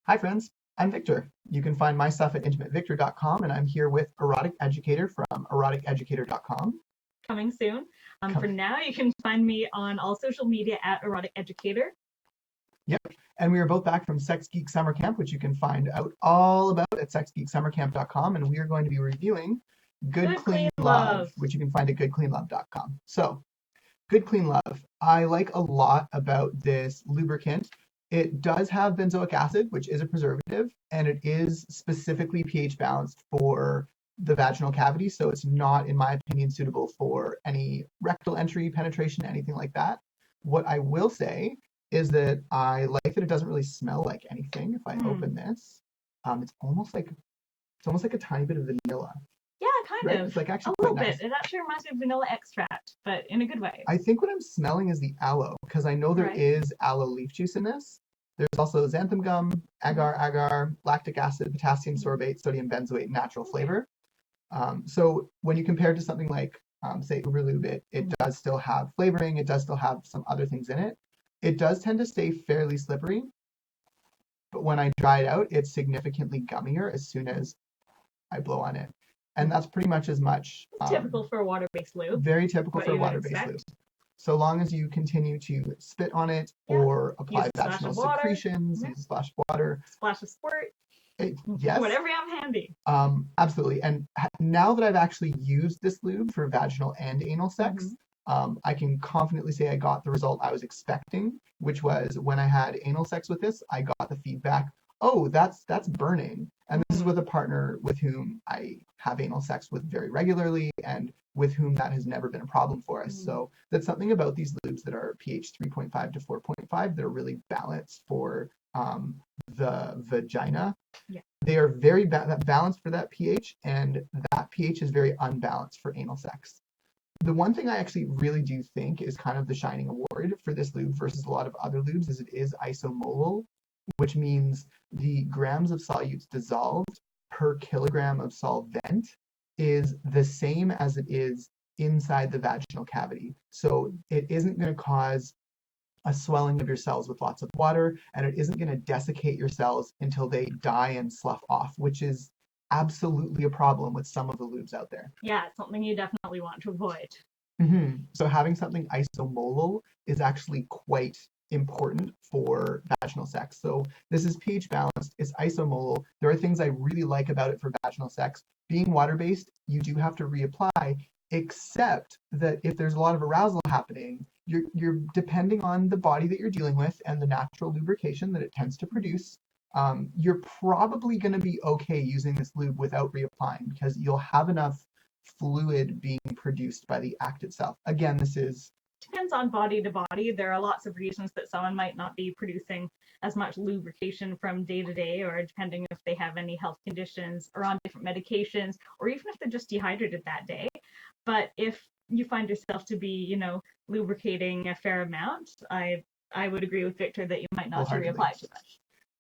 Hi, friends. I'm Victor. You can find my stuff at intimatevictor.com, and I'm here with Erotic Educator from eroticeducator.com. Coming soon. Com- For now, you can find me on all social media at Erotic Educator. Yep. And we are both back from Sex Geek Summer Camp, which you can find out all about at sexgeeksummercamp.com. And we are going to be reviewing Good Clean Love, which you can find at goodcleanlove.com. So, Good Clean Love. I like a lot about this lubricant. It does have benzoic acid, which is a preservative, and it is specifically pH balanced for the vaginal cavity. So it's not, in my opinion, suitable for any rectal entry, penetration, anything like that. What I will say is that I like that it doesn't really smell like anything. If I open this, it's almost like a tiny bit of vanilla. Yeah, kind Right? of. It's like actually a little quite nice. bit. It actually reminds me of vanilla extract, but in a good way. I think what I'm smelling is the aloe, because I know there is aloe leaf juice in this. There's also xanthan gum, agar, lactic acid, potassium sorbate, sodium benzoate, natural flavor. So when you compare it to something like, say, Uberlube, it does still have flavoring. It does still have some other things in it. It does tend to stay fairly slippery, but when I dry it out, it's significantly gummier as soon as I blow on it. And that's pretty much as much. Typical for a water-based lube. Very typical for a water-based lube. So long as you continue to spit on it or apply vaginal secretions, use a splash of water. Splash of squirt. Yes. Whatever you have handy. Absolutely. And now that I've actually used this lube for vaginal and anal sex, I can confidently say I got the result I was expecting, which was when I had anal sex with this, I got the feedback, oh, that's burning. And this is with a partner with whom I have anal sex with very regularly and with whom that has never been a problem for us. So that's something about these lubes that are pH 3.5 to 4.5 that are really balanced for the vagina. Yeah. They are very balanced for that pH, and that pH is very unbalanced for anal sex. The one thing I actually really do think is kind of the shining award for this lube versus a lot of other lubes is it is isomolal, which means the grams of solutes dissolved per kilogram of solvent is the same as it is inside the vaginal cavity. So it isn't going to cause a swelling of your cells with lots of water, and it isn't going to desiccate your cells until they die and slough off, which is absolutely a problem with some of the lubes out there. Yeah, it's something you definitely want to avoid. So having something isomolal is actually quite important for vaginal sex. So this is pH balanced, it's isomolal. There are things I really like about it for vaginal sex. Being water-based, you do have to reapply, except that if there's a lot of arousal happening, you're depending on the body that you're dealing with and the natural lubrication that it tends to produce. You're probably going to be okay using this lube without reapplying because you'll have enough fluid being produced by the act itself. Again, this is depends on body to body. There are lots of reasons that someone might not be producing as much lubrication from day to day, or depending if they have any health conditions or on different medications, or even if they're just dehydrated that day. But if you find yourself to be, lubricating a fair amount, I would agree with Victor that you might not have to reapply too much.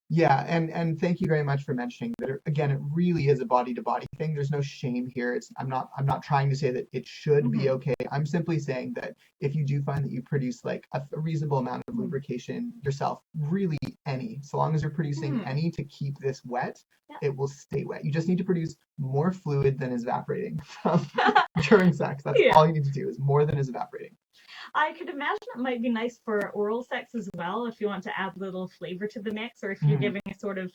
Yeah, and thank you very much for mentioning that. Again, it really is a body-to-body thing. There's no shame here. I'm not trying to say that it should be okay. I'm simply saying that if you do find that you produce like a reasonable amount of lubrication yourself, really any, so long as you're producing any to keep this wet, it will stay wet. You just need to produce more fluid than is evaporating during sex. That's all you need to do is more than is evaporating. I could imagine it might be nice for oral sex as well if you want to add a little flavor to the mix, or if you're giving a sort of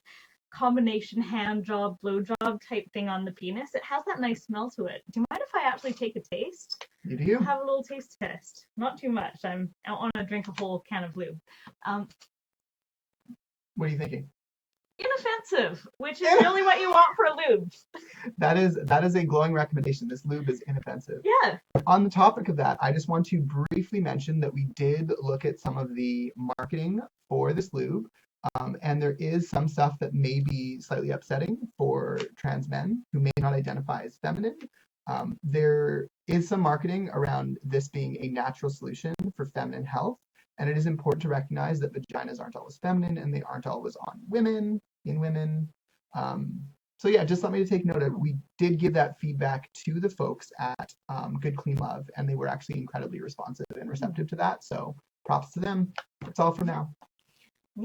combination hand job, blow job type thing on the penis. It has that nice smell to it. Do you mind if I actually take a taste? You do? I'll have a little taste test. Not too much. I don't want to drink a whole can of lube. What are you thinking? Inoffensive, which is really what you want for a lube. That is a glowing recommendation. This lube is inoffensive. Yeah. On the topic of that, I just want to briefly mention that we did look at some of the marketing for this lube, and there is some stuff that may be slightly upsetting for trans men who may not identify as feminine. There is some marketing around this being a natural solution for feminine health. And it is important to recognize that vaginas aren't always feminine and they aren't always on women, in women. So yeah, just let me take note of, we did give that feedback to the folks at Good Clean Love, and they were actually incredibly responsive and receptive to that. So props to them. That's all for now.